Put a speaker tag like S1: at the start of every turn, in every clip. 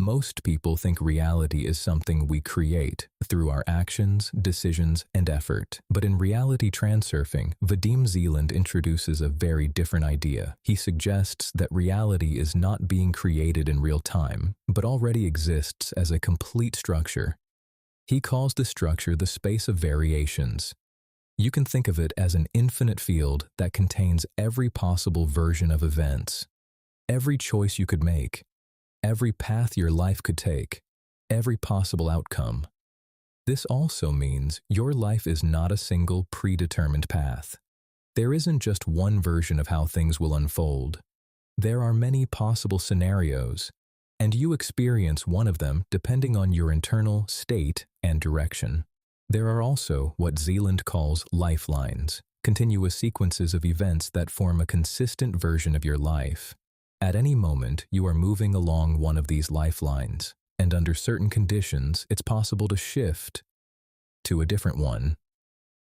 S1: Most people think reality is something we create through our actions, decisions, and effort. But in Reality Transurfing, Vadim Zeland introduces a very different idea. He suggests that reality is not being created in real time, but already exists as a complete structure. He calls the structure the space of variations. You can think of it as an infinite field that contains every possible version of events, every choice you could make, every path your life could take, every possible outcome. This also means your life is not a single predetermined path. There isn't just one version of how things will unfold. There are many possible scenarios, and you experience one of them depending on your internal state and direction. There are also what Zeland calls lifelines, continuous sequences of events that form a consistent version of your life. At any moment, you are moving along one of these lifelines, and under certain conditions, it's possible to shift to a different one.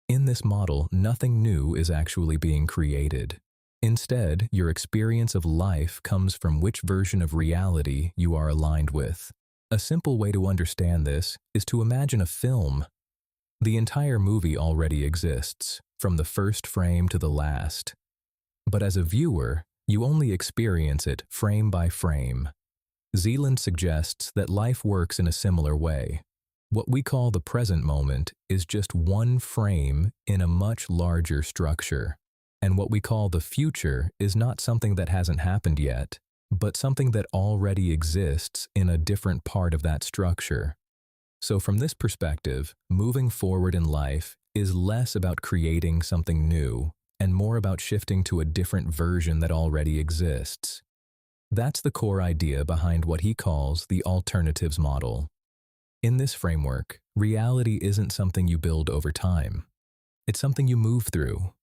S1: In this model, nothing new is actually being created. Instead, your experience of life comes from which version of reality you are aligned with. A simple way to understand this is to imagine a film. The entire movie already exists, from the first frame to the last. But as a viewer, you only experience it frame by frame. Zeland suggests that life works in a similar way. What we call the present moment is just one frame in a much larger structure. And what we call the future is not something that hasn't happened yet, but something that already exists in a different part of that structure. So from this perspective, moving forward in life is less about creating something new and more about shifting to a different version that already exists. That's the core idea behind what he calls the alternatives model. In this framework, reality isn't something you build over time. It's something you move through,